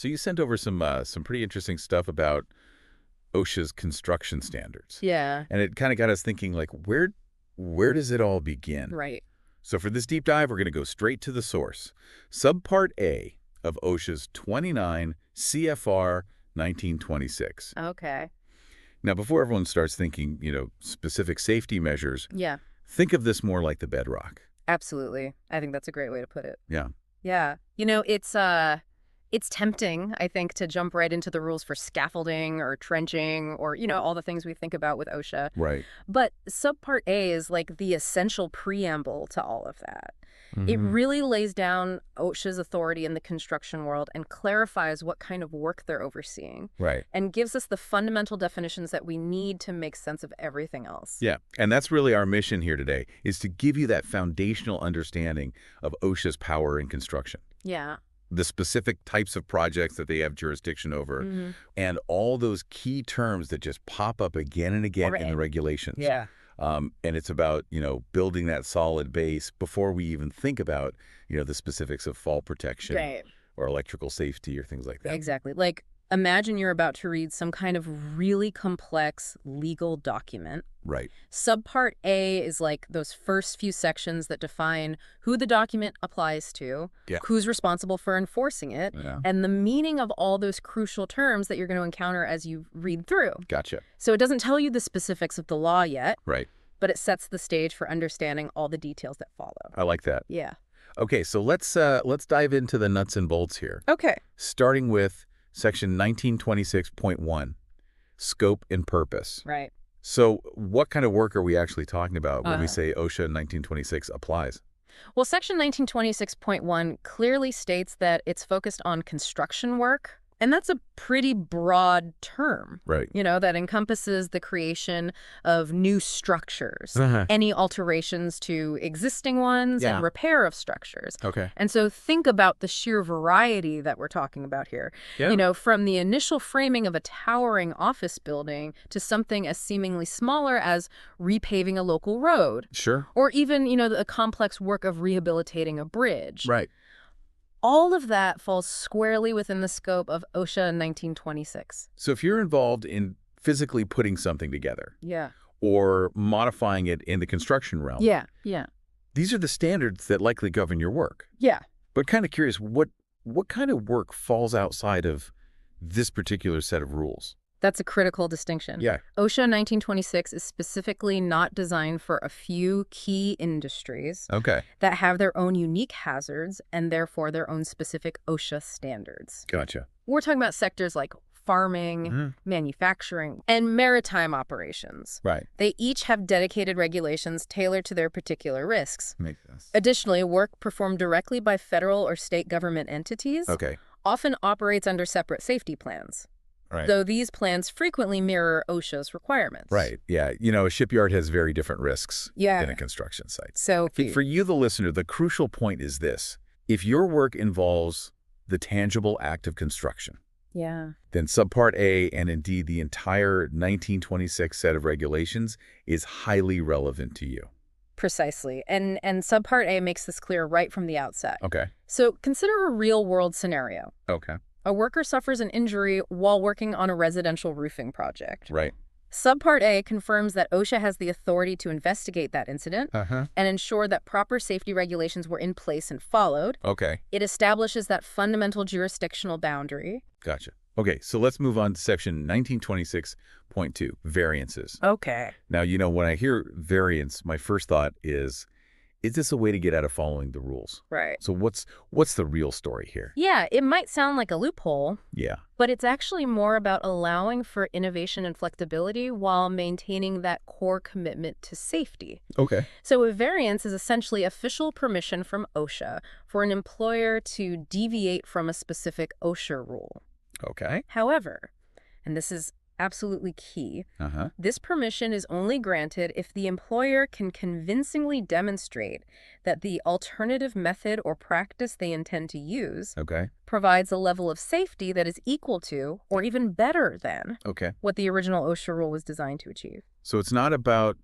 So you sent over some pretty interesting stuff about OSHA's construction standards. Yeah. And it kind of got us thinking, like, where does it all begin? Right. So for this deep dive, we're going to go straight to the source. Subpart A of OSHA's 29 CFR 1926. Okay. Now, before everyone starts thinking, specific safety measures, Yeah. think of this more like the bedrock. Absolutely. I think that's a great way to put it. Yeah. Yeah. It's tempting, I think, to jump right into the rules for scaffolding or trenching or, all the things we think about with OSHA. Right. But Subpart A is like the essential preamble to all of that. It Mhm. really lays down OSHA's authority in the construction world and clarifies what kind of work they're overseeing Right. and gives us the fundamental definitions that we need to make sense of everything else. Yeah. And that's really our mission here today, is to give you that foundational understanding of OSHA's power in construction. Yeah. The specific types of projects that they have jurisdiction over, Mm-hmm. and all those key terms that just pop up again and again in the Right. regulations. Yeah. And it's about, building that solid base before we even think about, the specifics of fall protection Right. or electrical safety or things like that. Exactly. Like, imagine you're about to read some kind of really complex legal document. Right. Subpart A is like those first few sections that define who the document applies to, Yeah. who's responsible for enforcing it, Yeah. and the meaning of all those crucial terms that you're going to encounter as you read through. Gotcha. So it doesn't tell you the specifics of the law yet, Right. but it sets the stage for understanding all the details that follow. I like that. Yeah. Okay, so let's dive into the nuts and bolts here, Okay. starting with Section 1926.1, scope and purpose. Right. So what kind of work are we actually talking about when we Uh. say OSHA 1926 applies? Well, Section 1926.1 clearly states that it's focused on construction work, and that's a pretty broad term. Right. That encompasses the creation of new structures, Uh-huh. any alterations to existing ones, Yeah. and repair of structures. Okay. And so think about the sheer variety that we're talking about here. Yeah. From the initial framing of a towering office building to something as seemingly smaller as repaving a local road, Sure. or even, the complex work of rehabilitating a bridge. Right. All of that falls squarely within the scope of OSHA 1926. So if you're involved in physically putting something together Yeah. or modifying it in the construction realm, Yeah. Yeah. these are the standards that likely govern your work. Yeah. But kind of curious, what kind of work falls outside of this particular set of rules? That's a critical distinction. Yeah. OSHA 1926 is specifically not designed for a few key industries Okay. that have their own unique hazards and therefore their own specific OSHA standards. Gotcha. We're talking about sectors like farming, Mhm. manufacturing, and maritime operations. Right. They each have dedicated regulations tailored to their particular risks. Makes sense. Additionally, work performed directly by federal or state government entities Okay. often operates under separate safety plans, Right. though these plans frequently mirror OSHA's requirements. Right. Yeah. A shipyard has very different risks Yeah. than a construction site. So For you, the listener, the crucial point is this. If your work involves the tangible act of construction, yeah. then Subpart A and indeed the entire 1926 set of regulations is highly relevant to you. Precisely. And Subpart A makes this clear right from the outset. Okay. So consider a real-world scenario. Okay. A worker suffers an injury while working on a residential roofing project. Right. Subpart A confirms that OSHA has the authority to investigate that incident Uh-huh. and ensure that proper safety regulations were in place and followed. Okay. It establishes that fundamental jurisdictional boundary. Gotcha. Okay, so let's move on to section 1926.2, variances. Okay. Now, when I hear variance, my first thought is this a way to get out of following the rules? Right. So what's the real story here? Yeah, it might sound like a loophole, Yeah. but it's actually more about allowing for innovation and flexibility while maintaining that core commitment to safety. Okay. So a variance is essentially official permission from OSHA for an employer to deviate from a specific OSHA rule. Okay. However, and this is absolutely key, Uh-huh. this permission is only granted if the employer can convincingly demonstrate that the alternative method or practice they intend to use Okay. provides a level of safety that is equal to or even better than Okay. what the original OSHA rule was designed to achieve. So it's not about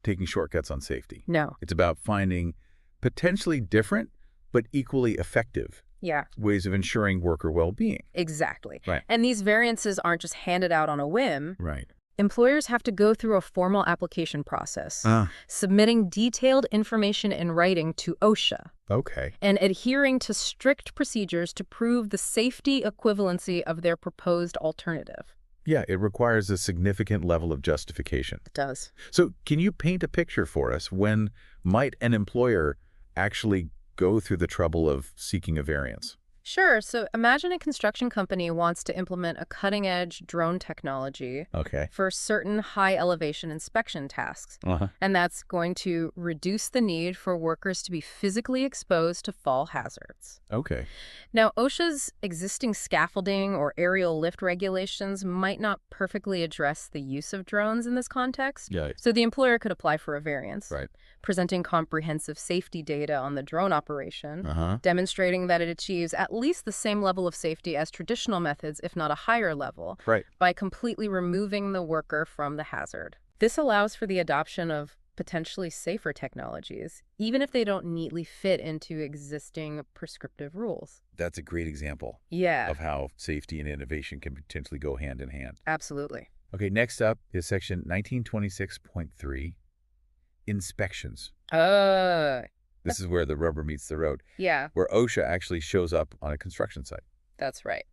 taking shortcuts on safety. No. It's about finding potentially different but equally effective Yeah, ways of ensuring worker well-being. exactly. Right. And these variances aren't just handed out on a whim. Right. Employers have to go through a formal application process, Ah, submitting detailed information in writing to OSHA okay. and adhering to strict procedures to prove the safety equivalency of their proposed alternative. Yeah, it requires a significant level of justification. It does. So can you paint a picture for us? When might an employer actually go through the trouble of seeking a variance? Sure. So imagine a construction company wants to implement a cutting-edge drone technology Okay. for certain high-elevation inspection tasks. Uh-huh. And that's going to reduce the need for workers to be physically exposed to fall hazards. Okay. Now, OSHA's existing scaffolding or aerial lift regulations might not perfectly address the use of drones in this context. Yeah. So the employer could apply for a variance, Right. presenting comprehensive safety data on the drone operation, Uh-huh. demonstrating that it achieves at least the same level of safety as traditional methods, if not a higher level, Right. by completely removing the worker from the hazard. This allows for the adoption of potentially safer technologies, even if they don't neatly fit into existing prescriptive rules. That's a great example Yeah, of how safety and innovation can potentially go hand in hand. absolutely. Okay, next up is section 1926.3, inspections. This is where the rubber meets the road, Yeah, where OSHA actually shows up on a construction site. that's right.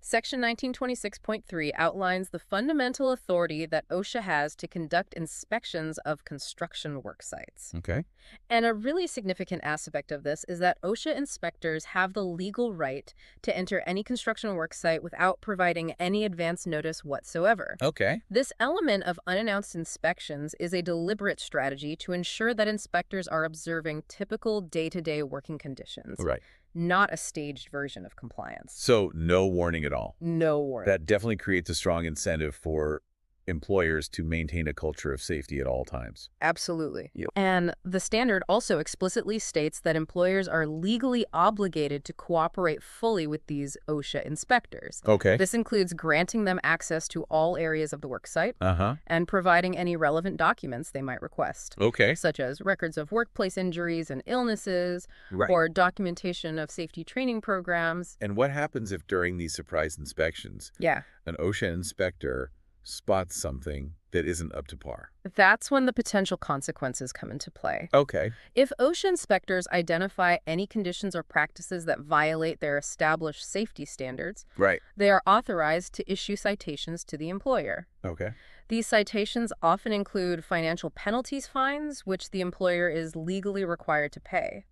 Section 1926.3 outlines the fundamental authority that OSHA has to conduct inspections of construction work sites. Okay. And a really significant aspect of this is that OSHA inspectors have the legal right to enter any construction work site without providing any advance notice whatsoever. Okay. This element of unannounced inspections is a deliberate strategy to ensure that inspectors are observing typical day-to-day working conditions, Right. not a staged version of compliance. So no warning at all. No warning. That definitely creates a strong incentive for employers to maintain a culture of safety at all times. Absolutely. Yep. And the standard also explicitly states that employers are legally obligated to cooperate fully with these OSHA inspectors. Okay. This includes granting them access to all areas of the worksite Uh-huh. and providing any relevant documents they might request, Okay. such as records of workplace injuries and illnesses, Right. or documentation of safety training programs. And what happens if during these surprise inspections, Yeah, an OSHA inspector spots something that isn't up to par? that's when the potential consequences come into play. Okay. If OSHA inspectors identify any conditions or practices that violate their established safety standards, Right. they are authorized to issue citations to the employer. Okay. These citations often include financial penalties, fines, which the employer is legally required to pay.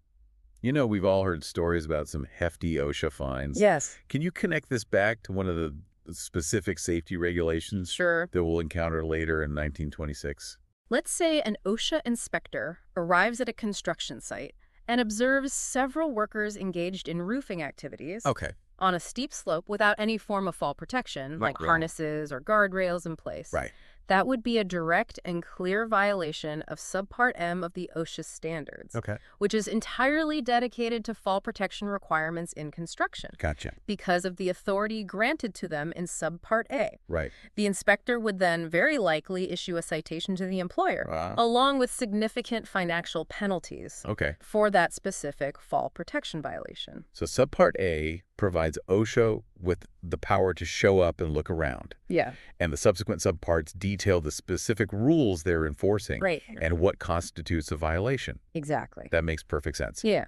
You know, we've all heard stories about some hefty OSHA fines. Yes. Can you connect this back to one of the specific safety regulations Sure. that we'll encounter later in 1926? Let's say an OSHA inspector arrives at a construction site and observes several workers engaged in roofing activities Okay. on a steep slope without any form of fall protection, like Yeah. harnesses or guardrails in place. Right. That would be a direct and clear violation of Subpart M of the OSHA standards, Okay. which is entirely dedicated to fall protection requirements in construction Gotcha. because of the authority granted to them in Subpart A. Right. The inspector would then very likely issue a citation to the employer, Wow. along with significant financial penalties Okay. for that specific fall protection violation. So Subpart A provides OSHA with the power to show up and look around. Yeah. And the subsequent subparts detail the specific rules they're enforcing Right. and what constitutes a violation. Exactly. That makes perfect sense. Yeah.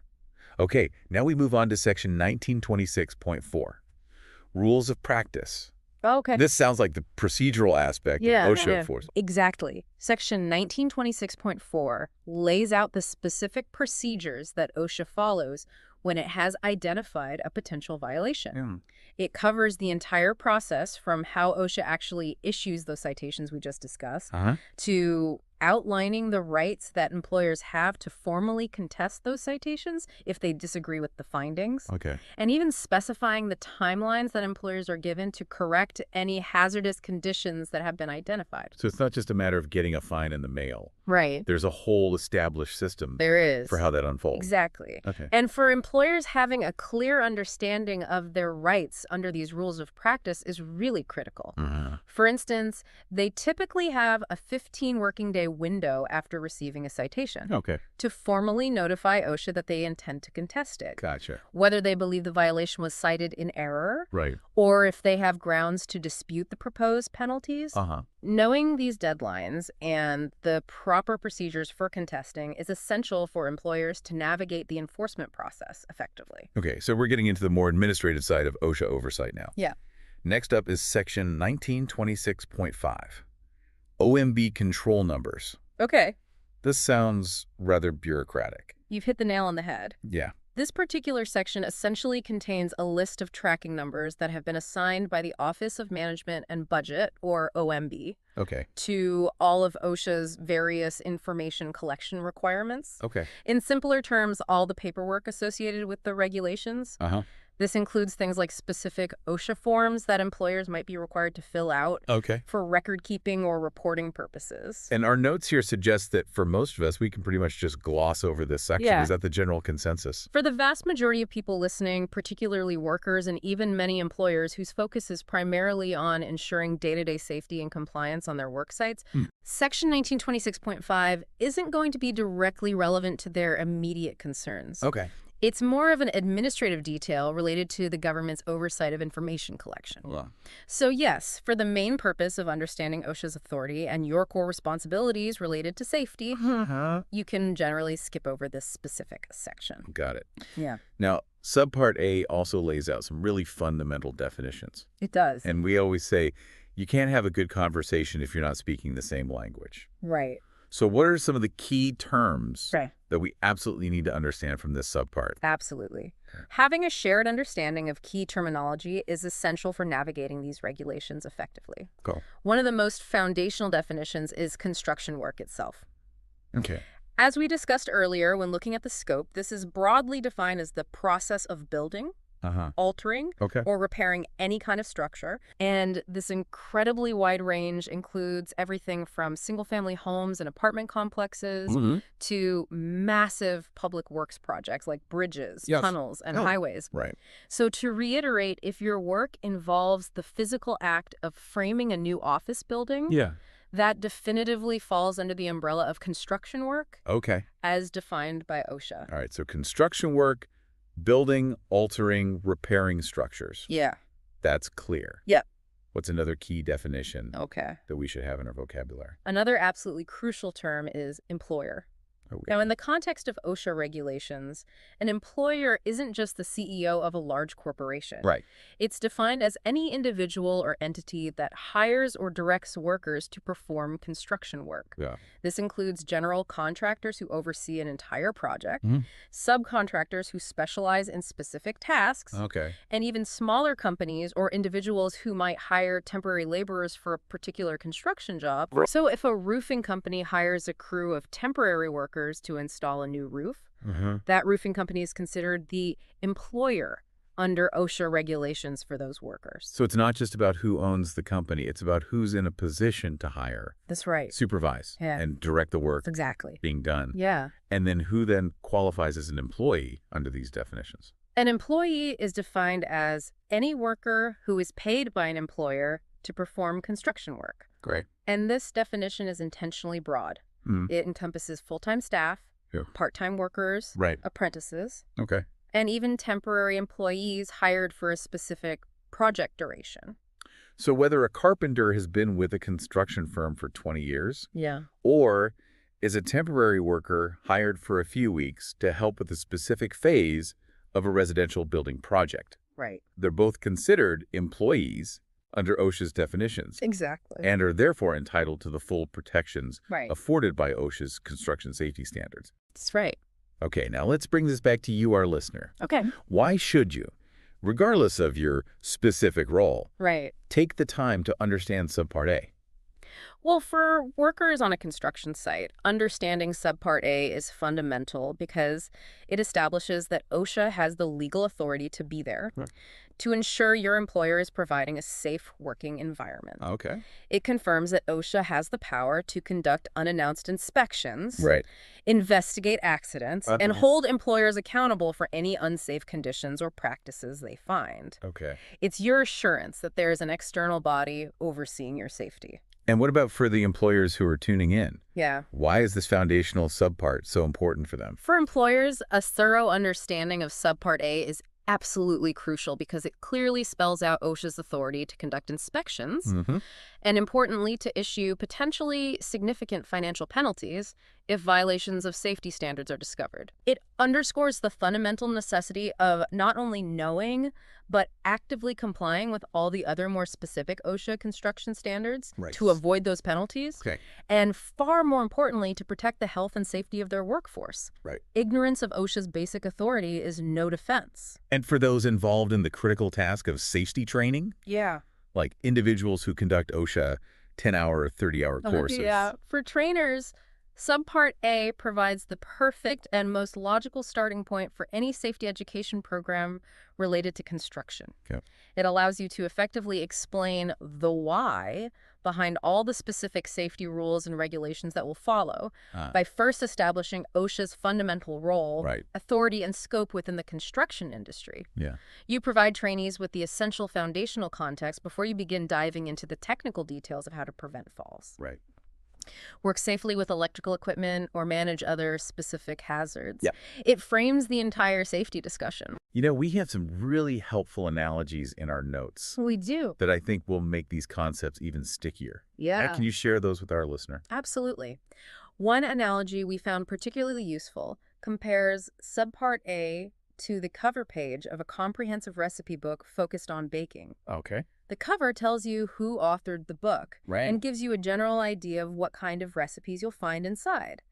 Okay, now we move on to section 1926.4, rules of practice. Okay. This sounds like the procedural aspect Yeah, of OSHA yeah. enforcement. Exactly. Section 1926.4 lays out the specific procedures that OSHA follows when it has identified a potential violation. It covers the entire process from how OSHA actually issues those citations we just discussed Uh-huh. to outlining the rights that employers have to formally contest those citations if they disagree with the findings, Okay. and even specifying the timelines that employers are given to correct any hazardous conditions that have been identified. So it's not just a matter of getting a fine in the mail. Right. There's a whole established system There is. for how that unfolds. Exactly. Okay. And for employers having a clear understanding of their rights under these rules of practice is really critical. Uh-huh. For instance, they typically have a 15 working day window after receiving a citation Okay. to formally notify OSHA that they intend to contest it. Gotcha. Whether they believe the violation was cited in error, Right. or if they have grounds to dispute the proposed penalties. Uh-huh. Knowing these deadlines and the proper procedures for contesting is essential for employers to navigate the enforcement process effectively. Okay, so we're getting into the more administrative side of OSHA oversight now. Yeah. Next up is Section 1926.5, OMB control numbers. Okay. This sounds rather bureaucratic. You've hit the nail on the head. Yeah. This particular section essentially contains a list of tracking numbers that have been assigned by the Office of Management and Budget, or OMB, Okay. to all of OSHA's various information collection requirements. Okay. In simpler terms, all the paperwork associated with the regulations. Uh-huh. This includes things like specific OSHA forms that employers might be required to fill out Okay. for record-keeping or reporting purposes. And our notes here suggest that for most of us, we can pretty much just gloss over this section. Yeah. Is that the general consensus? For the vast majority of people listening, particularly workers and even many employers whose focus is primarily on ensuring day-to-day safety and compliance on their work sites, Section 1926.5 isn't going to be directly relevant to their immediate concerns. Okay. It's more of an administrative detail related to the government's oversight of information collection. Well, So yes, for the main purpose of understanding OSHA's authority and your core responsibilities related to safety, you can generally skip over this specific section. got it. Yeah. Now, Subpart A also lays out some really fundamental definitions. It does. And we always say, you can't have a good conversation if you're not speaking the same language. Right. So what are some of the key terms Right. that we absolutely need to understand from this subpart? Absolutely. Having a shared understanding of key terminology is essential for navigating these regulations effectively. Cool. One of the most foundational definitions is construction work itself. Okay. As we discussed earlier when looking at the scope, this is broadly defined as the process of building, Uh-huh. altering, Okay. or repairing any kind of structure. And this incredibly wide range includes everything from single-family homes and apartment complexes to massive public works projects like bridges, Yes. tunnels, and Oh. highways. Right. So to reiterate, if your work involves the physical act of framing a new office building, Yeah. that definitively falls under the umbrella of construction work Okay. as defined by OSHA. All right. So construction work, building, altering, repairing structures. Yeah. That's clear. Yep. What's another key definition Okay. that we should have in our vocabulary? Another absolutely crucial term is employer. Okay. Now, in the context of OSHA regulations, an employer isn't just the CEO of a large corporation. Right. It's defined as any individual or entity that hires or directs workers to perform construction work. Yeah. This includes general contractors who oversee an entire project, Mhm. subcontractors who specialize in specific tasks, Okay. and even smaller companies or individuals who might hire temporary laborers for a particular construction job. Right. So if a roofing company hires a crew of temporary workers to install a new roof, that roofing company is considered the employer under OSHA regulations for those workers. So it's not just about who owns the company. It's about who's in a position to hire, That's right. supervise, Yeah. and direct the work Exactly. being done. Yeah. And then who then qualifies as an employee under these definitions? An employee is defined as any worker who is paid by an employer to perform construction work. Great. And this definition is intentionally broad. It encompasses full-time staff, Yeah. part-time workers, Right. apprentices, Okay. and even temporary employees hired for a specific project duration. So whether a carpenter has been with a construction firm for 20 years Yeah. or is a temporary worker hired for a few weeks to help with a specific phase of a residential building project, Right. they're both considered employees under OSHA's definitions Exactly. and are therefore entitled to the full protections Right. afforded by OSHA's construction safety standards. That's right. Okay, now let's bring this back to you, our listener. Okay. Why should you, regardless of your specific role, Right. take the time to understand Subpart A? Well, for workers on a construction site, understanding Subpart A is fundamental because it establishes that OSHA has the legal authority to be there to ensure your employer is providing a safe working environment. Okay. It confirms that OSHA has the power to conduct unannounced inspections, Right. investigate accidents, and hold employers accountable for any unsafe conditions or practices they find. Okay. It's your assurance that there is an external body overseeing your safety. And what about for the employers who are tuning in? Yeah. Why is this foundational subpart so important for them? For employers, a thorough understanding of Subpart A is absolutely crucial because it clearly spells out OSHA's authority to conduct inspections Mm-hmm. and, importantly, to issue potentially significant financial penalties if violations of safety standards are discovered. It underscores the fundamental necessity of not only knowing, but actively complying with all the other more specific OSHA construction standards Right. to avoid those penalties, Okay. and far more importantly, to protect the health and safety of their workforce. Right. Ignorance of OSHA's basic authority is no defense. And for those involved in the critical task of safety training, Yeah. like individuals who conduct OSHA 10-hour or 30-hour courses. Yeah. For trainers, Subpart A provides the perfect and most logical starting point for any safety education program related to construction. Okay. It allows you to effectively explain the why behind all the specific safety rules and regulations that will follow by first establishing OSHA's fundamental role, Right. authority, and scope within the construction industry. Yeah. You provide trainees with the essential foundational context before you begin diving into the technical details of how to prevent falls, Right. work safely with electrical equipment, or manage other specific hazards. Yep. It frames the entire safety discussion. You know, we have some really helpful analogies in our notes We do. that I think will make these concepts even stickier. Yeah. Can you share those with our listener? Absolutely. One analogy we found particularly useful compares Subpart A to the cover page of a comprehensive recipe book focused on baking. Okay. The cover tells you who authored the book Right. and gives you a general idea of what kind of recipes you'll find inside.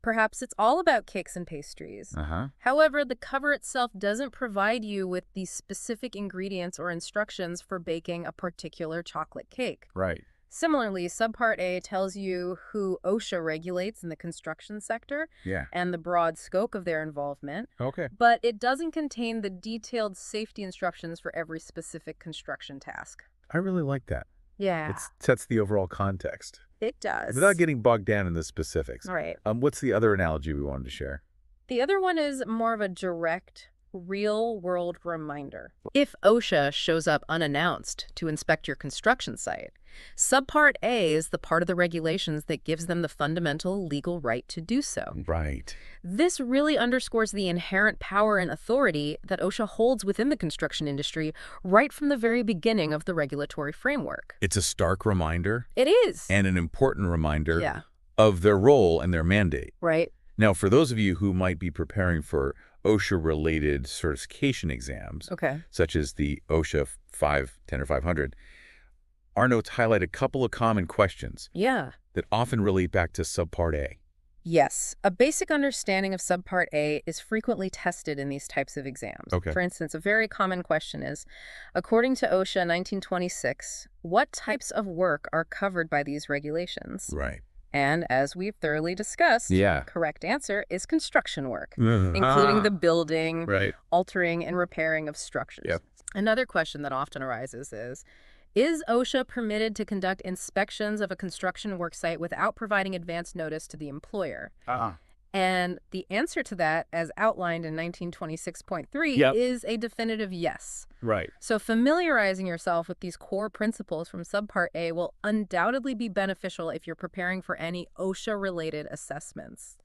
Perhaps it's all about cakes and pastries. Uh-huh. However, the cover itself doesn't provide you with the specific ingredients or instructions for baking a particular chocolate cake. Right. Similarly, Subpart A tells you who OSHA regulates in the construction sector Yeah. and the broad scope of their involvement, Okay. but it doesn't contain the detailed safety instructions for every specific construction task. I really like that. Yeah, It sets the overall context it does. without getting bogged down in the specifics. All right. What's the other analogy we wanted to share? The other one is more of a direct, real-world reminder. If OSHA shows up unannounced to inspect your construction site, Subpart A is the part of the regulations that gives them the fundamental legal right to do so. Right. This really underscores the inherent power and authority that OSHA holds within the construction industry right from the very beginning of the regulatory framework. It's a stark reminder It is. and an important reminder Yeah, of their role and their mandate. right. Now, for those of you who might be preparing for OSHA-related certification exams, Okay. such as the OSHA 510 or 500, our notes highlight a couple of common questions Yeah. that often relate back to Subpart A. Yes, a basic understanding of Subpart A is frequently tested in these types of exams. Okay. For instance, a very common question is, according to OSHA 1926, what types of work are covered by these regulations? Right. And as we've thoroughly discussed, Yeah. correct answer is construction work, including the building, Right. altering, and repairing of structures. Yep. Another question that often arises is OSHA permitted to conduct inspections of a construction work site without providing advance notice to the employer? And the answer to that, as outlined in 1926.3, Yep. is a definitive yes. Right. So familiarizing yourself with these core principles from Subpart A will undoubtedly be beneficial if you're preparing for any OSHA-related assessments.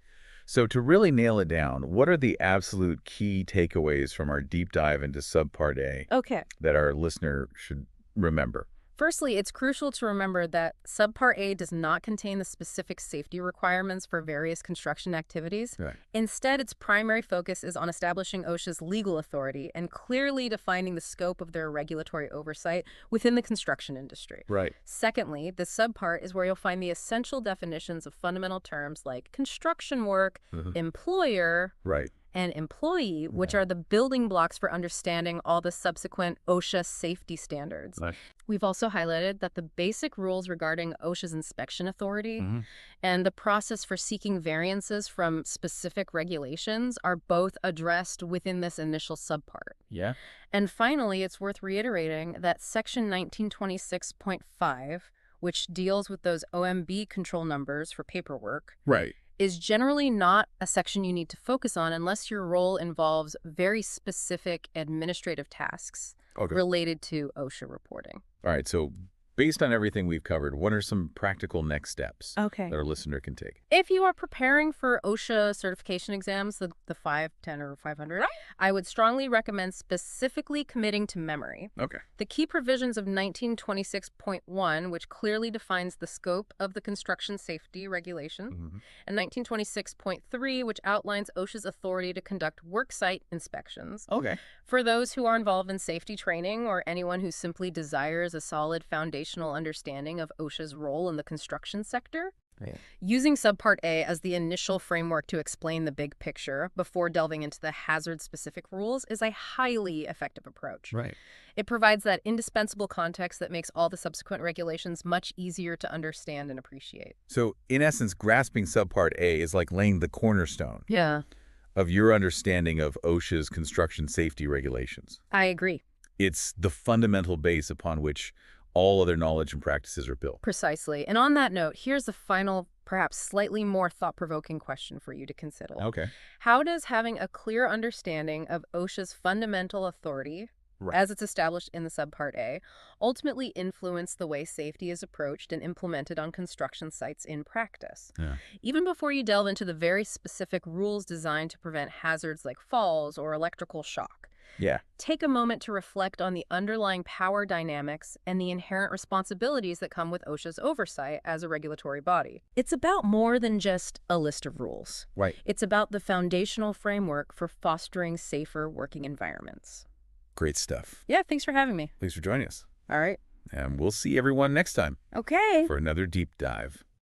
So to really nail it down, what are the absolute key takeaways from our deep dive into Subpart A Okay. that our listener should remember? Firstly, it's crucial to remember that Subpart A does not contain the specific safety requirements for various construction activities. Right. Instead, its primary focus is on establishing OSHA's legal authority and clearly defining the scope of their regulatory oversight within the construction industry. Right. Secondly, the subpart is where you'll find the essential definitions of fundamental terms like construction work, employer, Right. and employee, which are the building blocks for understanding all the subsequent OSHA safety standards. Nice. We've also highlighted that the basic rules regarding OSHA's inspection authority and the process for seeking variances from specific regulations are both addressed within this initial subpart. Yeah. And finally, it's worth reiterating that Section 1926.5, which deals with those OMB control numbers for paperwork, Right. is generally not a section you need to focus on unless your role involves very specific administrative tasks Okay. related to OSHA reporting. All right. So based on everything we've covered, what are some practical next steps Okay. that our listener can take? If you are preparing for OSHA certification exams, the 5, 10, or 500, I would strongly recommend specifically committing to memory. Okay. The key provisions of 1926.1, which clearly defines the scope of the construction safety regulation, and 1926.3, which outlines OSHA's authority to conduct worksite inspections. Okay. For those who are involved in safety training or anyone who simply desires a solid foundational understanding of OSHA's role in the construction sector, using Subpart A as the initial framework to explain the big picture before delving into the hazard-specific rules is a highly effective approach. Right. It provides that indispensable context that makes all the subsequent regulations much easier to understand and appreciate. So, in essence, grasping Subpart A is like laying the cornerstone Yeah, of your understanding of OSHA's construction safety regulations. I agree. It's the fundamental base upon which all other knowledge and practices are built. Precisely. And on that note, here's a final, perhaps slightly more thought-provoking question for you to consider. Okay. How does having a clear understanding of OSHA's fundamental authority, as it's established in the Subpart A, ultimately influence the way safety is approached and implemented on construction sites in practice? Yeah. Even before you delve into the very specific rules designed to prevent hazards like falls or electrical shock, Yeah. take a moment to reflect on the underlying power dynamics and the inherent responsibilities that come with OSHA's oversight as a regulatory body. It's about more than just a list of rules. Right. It's about the foundational framework for fostering safer working environments. Great stuff. Yeah, thanks for having me. Thanks for joining us. All right. And we'll see everyone next time Okay. for another deep dive.